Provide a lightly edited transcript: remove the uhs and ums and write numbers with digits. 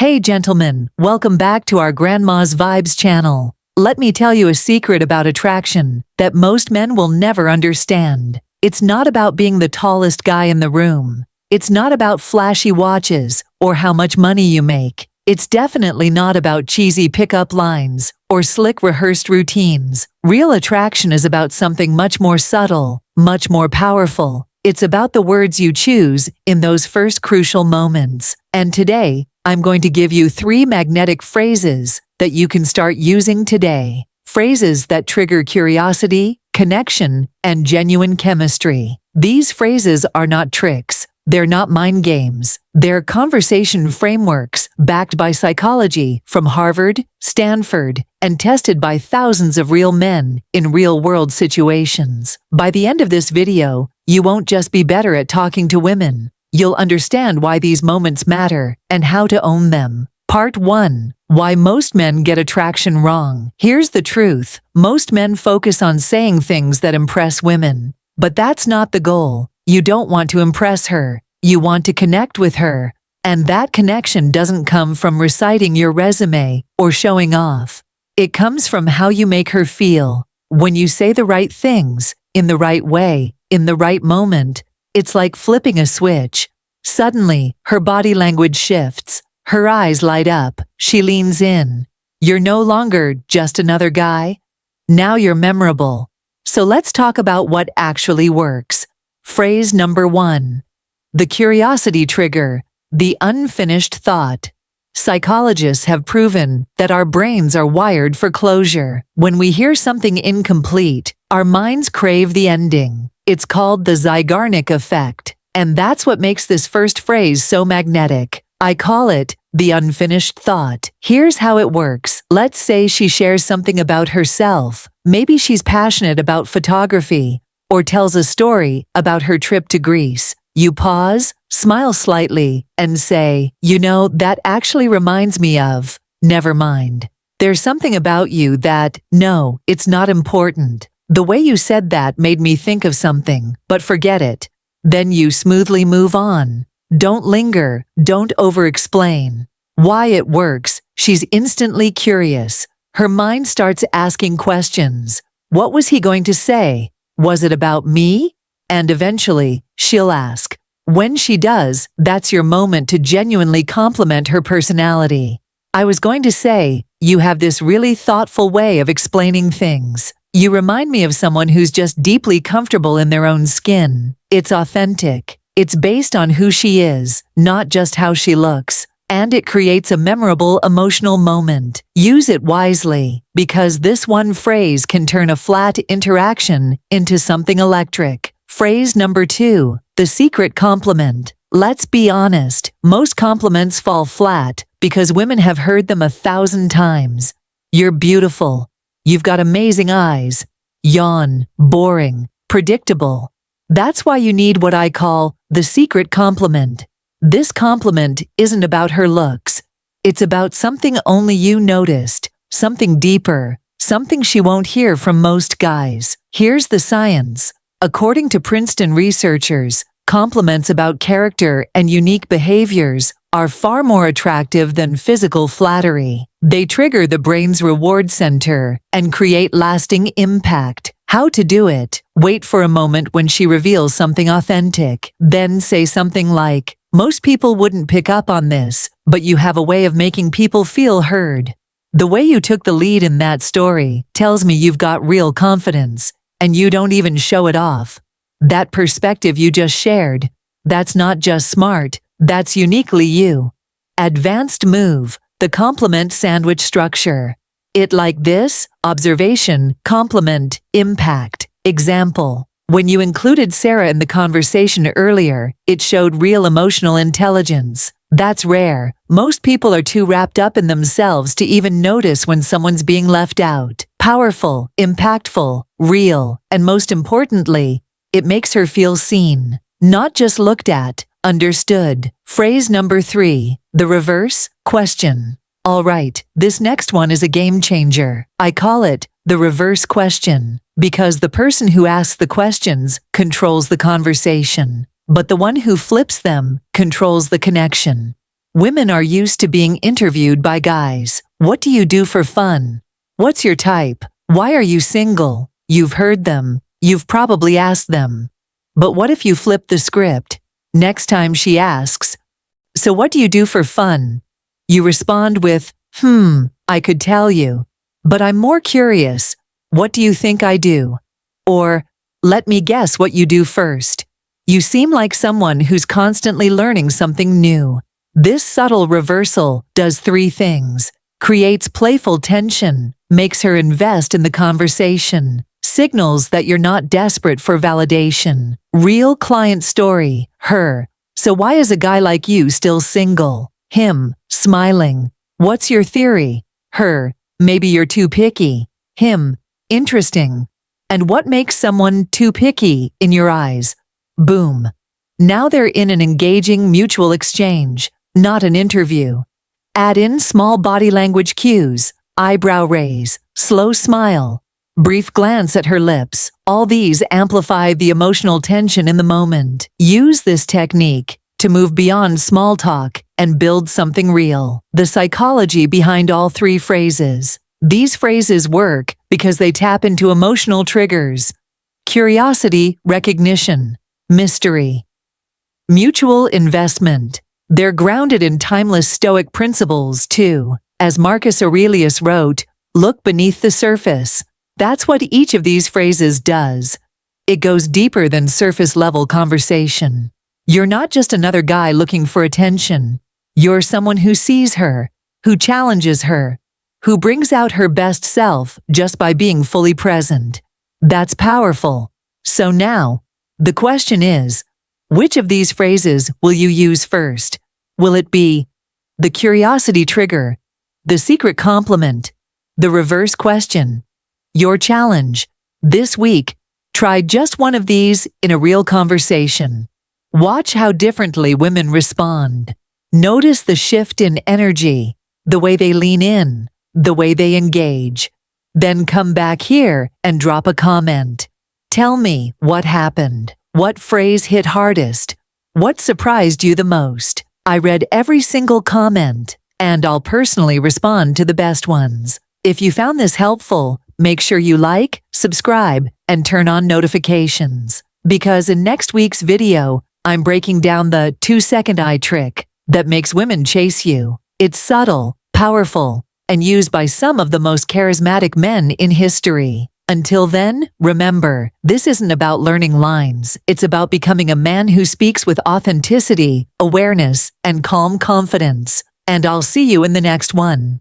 Hey gentlemen, welcome back to our Grandma's Vibes channel. Let me tell you a secret about attraction that most men will never understand. It's not about being the tallest guy in the room. It's not about flashy watches or how much money you make. It's definitely not about cheesy pickup lines or slick rehearsed routines. Real attraction is about something much more subtle, much more powerful. It's about the words you choose in those first crucial moments. And today, I'm going to give you 3 magnetic phrases that you can start using today. Phrases that trigger curiosity, connection, and genuine chemistry. These phrases are not tricks. They're not mind games. They're conversation frameworks backed by psychology from Harvard, Stanford, and tested by thousands of real men in real-world situations. By the end of this video, you won't just be better at talking to women. You'll understand why these moments matter and how to own them. Part 1. Why most men get attraction wrong. Here's the truth. Most men focus on saying things that impress women. But that's not the goal. You don't want to impress her. You want to connect with her. And that connection doesn't come from reciting your resume or showing off. It comes from how you make her feel. When you say the right things, in the right way, in the right moment, it's like flipping a switch. Suddenly, her body language shifts. Her eyes light up. She leans in. You're no longer just another guy. Now you're memorable. So let's talk about what actually works. Phrase number 1. The curiosity trigger. The unfinished thought. Psychologists have proven that our brains are wired for closure. When we hear something incomplete, our minds crave the ending. It's called the Zeigarnik effect, and that's what makes this first phrase so magnetic. I call it the unfinished thought. Here's how it works. Let's say she shares something about herself. Maybe she's passionate about photography, or tells a story about her trip to Greece. You pause, smile slightly, and say, that actually reminds me of, never mind. There's something about you that, no, it's not important. The way you said that made me think of something, but forget it. Then you smoothly move on. Don't linger, don't over-explain. Why it works, she's instantly curious. Her mind starts asking questions. What was he going to say? Was it about me? And eventually, she'll ask. When she does, that's your moment to genuinely compliment her personality. I was going to say, you have this really thoughtful way of explaining things. You remind me of someone who's just deeply comfortable in their own skin. It's authentic. It's based on who she is, not just how she looks. And it creates a memorable emotional moment. Use it wisely, because this one phrase can turn a flat interaction into something electric. Phrase number 2. The secret compliment. Let's be honest, most compliments fall flat because women have heard them 1,000 times. You're beautiful. You've got amazing eyes. Yawn. Boring. Predictable. That's why you need what I call the secret compliment. This compliment isn't about her looks. It's about something only you noticed, something deeper, something she won't hear from most guys. Here's the science. According to Princeton researchers, compliments about character and unique behaviors are far more attractive than physical flattery. They trigger the brain's reward center and create lasting impact. How to do it? Wait for a moment when she reveals something authentic. Then say something like, most people wouldn't pick up on this, but you have a way of making people feel heard. The way you took the lead in that story tells me you've got real confidence, and you don't even show it off. That perspective you just shared, that's not just smart, that's uniquely you. Advanced move, the compliment sandwich structure. It like this: observation, compliment, impact. Example. When you included Sarah in the conversation earlier, it showed real emotional intelligence. That's rare. Most people are too wrapped up in themselves to even notice when someone's being left out. Powerful, impactful, real, and most importantly, it makes her feel seen, not just looked at, understood. Phrase number 3. The reverse question. All right, this next one is a game changer. I call it the reverse question, because the person who asks the questions controls the conversation, but the one who flips them controls the connection. Women are used to being interviewed by guys. What do you do for fun? What's your type? Why are you single? You've heard them. You've probably asked them. But what if you flip the script? Next time she asks, "So what do you do for fun?" You respond with, "I could tell you. But I'm more curious. What do you think I do?" Or, "Let me guess what you do first." You seem like someone who's constantly learning something new. This subtle reversal does three things: creates playful tension, makes her invest in the conversation, signals that you're not desperate for validation. Real client story, her. "So why is a guy like you still single?" Him, smiling. "What's your theory?" Her, "Maybe you're too picky." Him, "Interesting. And what makes someone too picky in your eyes?" Boom. Now they're in an engaging mutual exchange, not an interview. Add in small body language cues, eyebrow raise, slow smile, brief glance at her lips. All these amplify the emotional tension in the moment. Use this technique to move beyond small talk and build something real. The psychology behind all three phrases. These phrases work because they tap into emotional triggers: curiosity, recognition, mystery, mutual investment. They're grounded in timeless Stoic principles, too. As Marcus Aurelius wrote, "Look beneath the surface." That's what each of these phrases does. It goes deeper than surface-level conversation. You're not just another guy looking for attention. You're someone who sees her, who challenges her, who brings out her best self just by being fully present. That's powerful. So now, the question is, which of these phrases will you use first? Will it be the curiosity trigger, the secret compliment, the reverse question? Your challenge. This week, try just one of these in a real conversation. Watch how differently women respond. Notice the shift in energy, the way they lean in, the way they engage. Then come back here and drop a comment. Tell me what happened. What phrase hit hardest? What surprised you the most? I read every single comment, and I'll personally respond to the best ones. If you found this helpful, make sure you like, subscribe, and turn on notifications. Because in next week's video, I'm breaking down the 2-second eye trick that makes women chase you. It's subtle, powerful, and used by some of the most charismatic men in history. Until then, remember, this isn't about learning lines. It's about becoming a man who speaks with authenticity, awareness, and calm confidence. And I'll see you in the next one.